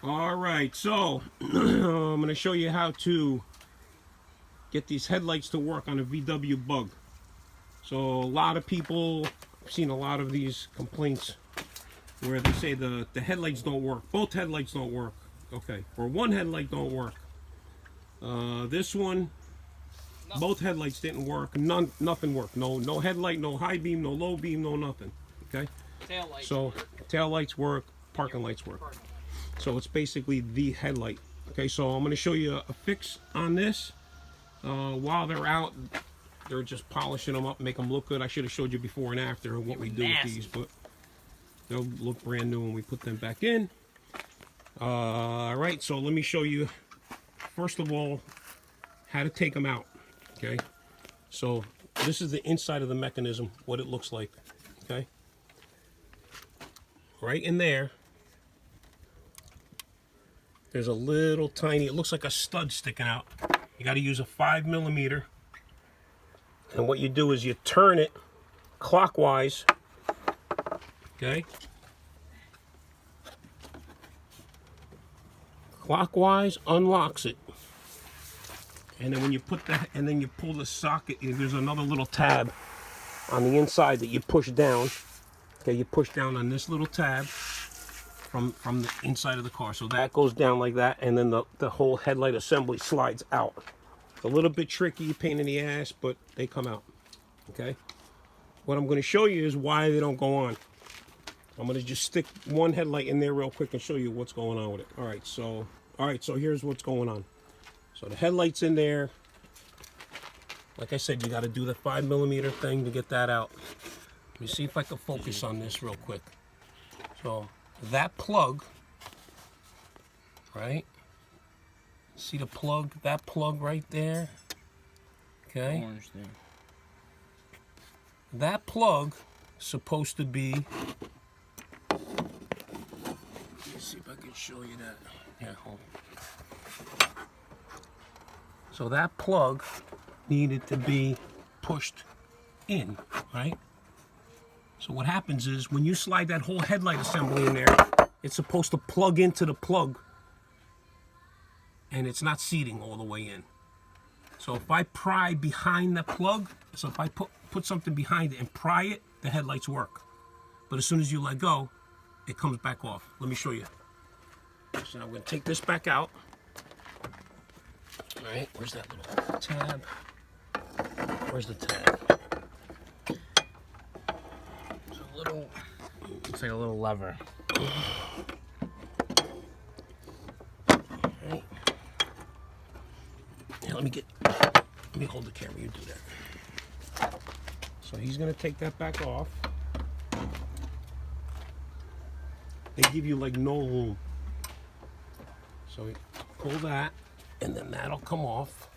All right, so I'm going to show you how to get these headlights to work on a VW Bug. So a lot of people, I've seen a lot of these complaints where they say the headlights don't work. Both headlights don't work. Okay, or one headlight don't work. This one, both headlights didn't work. Nothing worked. No headlight, no high beam, no low beam, no nothing. Okay. So tail lights work, parking lights work. So it's basically the headlight. Okay, so I'm going to show you a fix on this. While they're out, they're just polishing them up, make them look good. I should have showed you before and after what we do with these, but they'll look brand new when we put them back in. All right, so let me show you, first of all, how to take them out. Okay, so this is the inside of the mechanism, what it looks like. Okay, right in there, there's a little tiny, it looks like a stud sticking out. You got to use a 5mm, and what you do is you turn it clockwise. Okay, clockwise unlocks it, and then when you put that, and then you pull the socket, there's another little tab on the inside that you push down. Okay, you push down on this little tab from the inside of the car, so that goes down like that, and then the whole headlight assembly slides out. It's a little bit tricky, pain in the ass, but they come out. Okay, what I'm going to show you is why they don't go on. I'm going to just stick one headlight in there real quick and show you what's going on with it. All right, so here's what's going on. So the headlight's in there. Like I said, you got to do the 5mm thing to get that out. Let me see if I can focus on this real quick. So that plug, right? See the plug, that plug right there? Okay. Orange thing. That plug is supposed to be, let me see if I can show you that. Yeah, hold on. So that plug needed to be pushed in, right? So what happens is when you slide that whole headlight assembly in there, it's supposed to plug into the plug, and it's not seating all the way in. So if I pry behind the plug, so if I put something behind it and pry it, the headlights work. But as soon as you let go, it comes back off. Let me show you. So I'm going to take this back out. All right, where's that little tab? Where's the tab? It's like a little lever. Right. Yeah, let me hold the camera, you do that. So he's gonna take that back off. They give you like no room. So we pull that, and then that'll come off.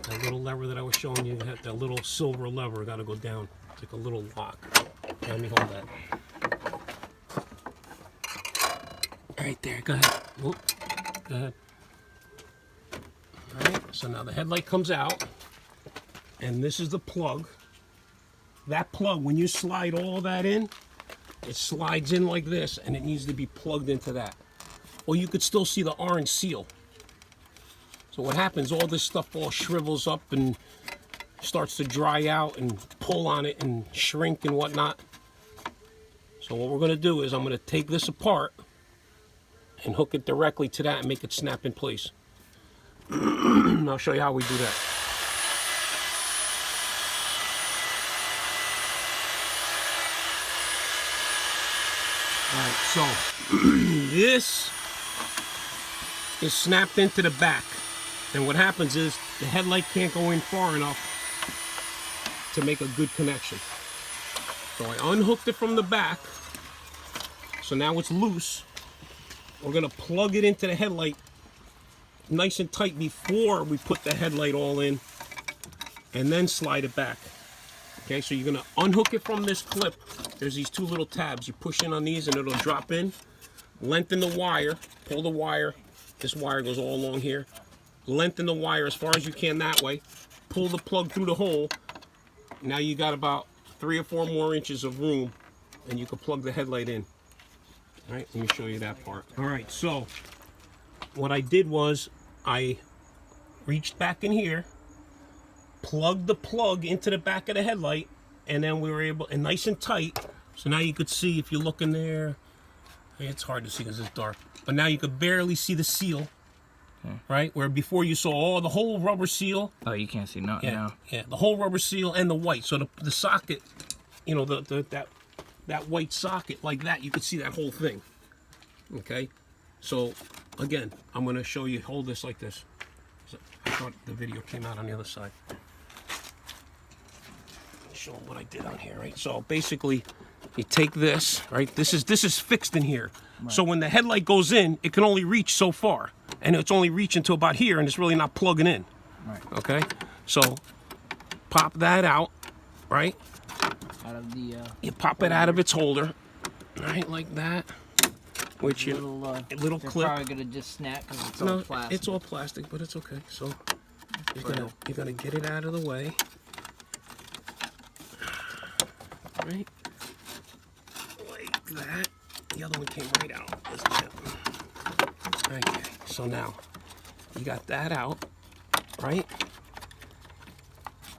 That little lever that I was showing you, that little silver lever, got to go down. It's like a little lock. Let me hold that. Right there, go ahead. Whoop. Go ahead. All right, so now the headlight comes out, and this is the plug. That plug, when you slide all that in, it slides in like this, and it needs to be plugged into that. Or you could still see the orange seal. So what happens, all this stuff all shrivels up and starts to dry out and pull on it and shrink and whatnot. So what we're going to do is I'm going to take this apart and hook it directly to that and make it snap in place. I'll show you how we do that. Alright, so this is snapped into the back. And what happens is the headlight can't go in far enough to make a good connection. So I unhooked it from the back. So now it's loose. We're going to plug it into the headlight nice and tight before we put the headlight all in, and then slide it back. Okay, so you're going to unhook it from this clip. There's these two little tabs. You push in on these and it'll drop in. Lengthen the wire. Pull the wire. This wire goes all along here. Lengthen the wire as far as you can that way. Pull the plug through the hole. Now you got about 3 or 4 more inches of room and you can plug the headlight in. All right, let me show you that part. All right, so what I did was I reached back in here, plugged the plug into the back of the headlight, and then we were able, and nice and tight. So now you could see, if you look in there, it's hard to see because it's dark, but now you could barely see the seal, right? Where before you saw the whole rubber seal. Oh, you can't see nothing now. Yeah, the whole rubber seal and the white. So the socket, you know, that white socket like that, you could see that whole thing. Okay, so again, I'm going to show you. Hold this like this. So I thought the video came out on the other side. Show them what I did on here, right? So basically, you take this, right? This is fixed in here. Right. So when the headlight goes in, it can only reach so far, and it's only reaching to about here, and it's really not plugging in. Right. Okay. So pop that out, right? Out of the. You pop it out of its holder, right, like that. Which you little clip. Probably gonna just snap because it's all plastic. It's all plastic, but it's okay. So you're gonna get it out of the way. Right, like that. The other one came right out. Okay, so now you got that out, right?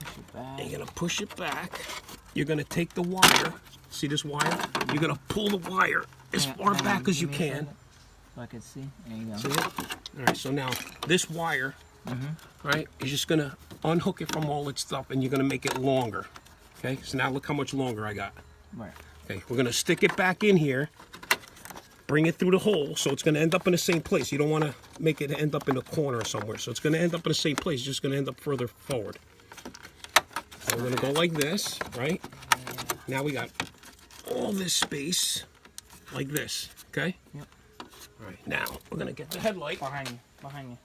Push it back. And you're gonna push it back. You're gonna take the wire. See this wire? You're gonna pull the wire as far back as you can. So I can see. There you go. See it? All right. So now this wire, right? You're just gonna unhook it from all its stuff, and you're gonna make it longer. Okay, so now look how much longer I got. Right. Okay, we're gonna stick it back in here, bring it through the hole, so it's gonna end up in the same place. You don't wanna make it end up in a corner or somewhere. So it's gonna end up in the same place, it's just gonna end up further forward. So we're gonna go like this, right? Now we got all this space, like this, okay? Yep. All right, now we're gonna get the headlight. Behind you, right here.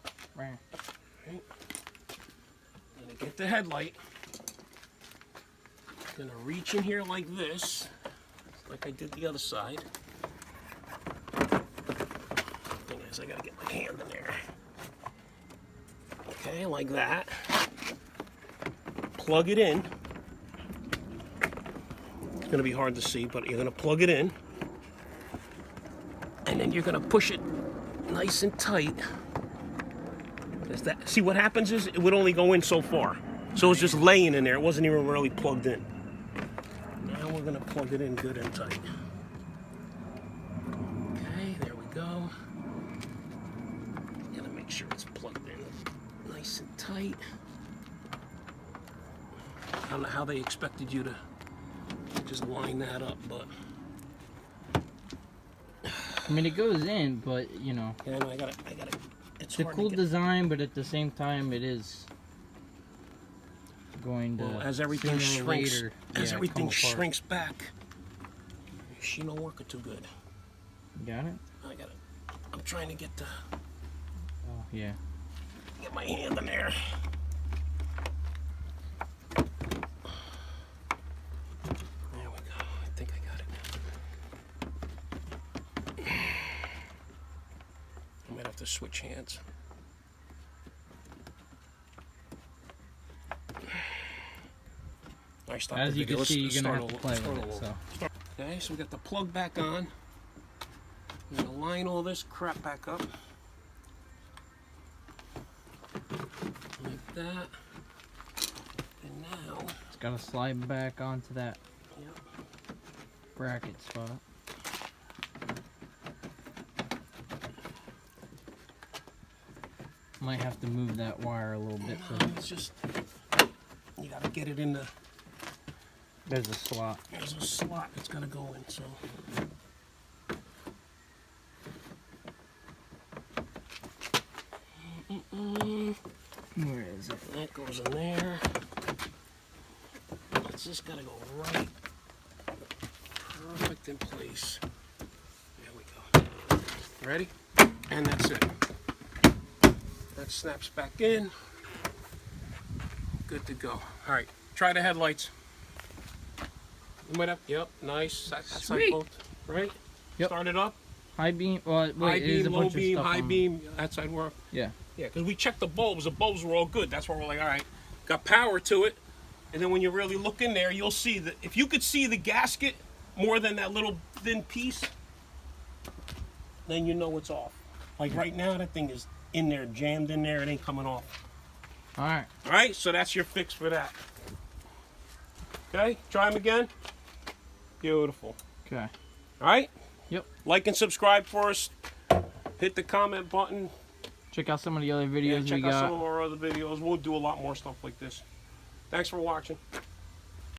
Right. I'm gonna get the headlight. Gonna reach in here like this, like I did the other side. Thing is, I gotta get my hand in there. Okay, like that. Plug it in. It's gonna be hard to see, but you're gonna plug it in, and then you're gonna push it nice and tight. See, what happens is it would only go in so far, so it's just laying in there. It wasn't even really plugged in. Now we're gonna plug it in good and tight. Okay, there we go. Gotta make sure it's plugged in nice and tight. I don't know how they expected you to just line that up, but I mean, it goes in, but you know. yeah, no, I gotta. It's a cool design, but at the same time, it is going to. Well, as everything shrinks, later, everything shrinks back, she don't work it too good. Got it? I got it. I'm trying to get the. Oh yeah. Get my hand in there. There we go. I think I got it. I might have to switch hands. All right, stop As the you video. can see, Let's you're gonna start have to play with it. So. Okay, so we got the plug back on. I'm gonna line all this crap back up. Like that. And now It's gotta slide back onto that bracket spot. Might have to move that wire a little bit. No, it's just, you gotta get it in the, There's a slot. there's a slot it's gonna go in, so. Where is it? That goes in there. It's just gotta go right, perfect in place. There we go. Ready? And that's it. That snaps back in. Good to go. All right, try the headlights. You might have, yep, nice. That's Sweet. both, right? Yep. Start it up. High beam. Well, wait, High there's beam, a low bunch beam, of stuff high on- beam, outside work. Yeah. Yeah, because we checked the bulbs. The bulbs were all good. That's why we're like, all right, got power to it. And then when you really look in there, you'll see that if you could see the gasket more than that little thin piece, then you know it's off. Like right now, that thing is in there, jammed in there. It ain't coming off. All right. All right, so that's your fix for that. Okay, try them again. Beautiful. Okay. All right? Yep. Like and subscribe for us. Hit the comment button. Check out some of the other Yeah, videos we check out got. some of our other videos. We'll do a lot more stuff like this. Thanks for watching.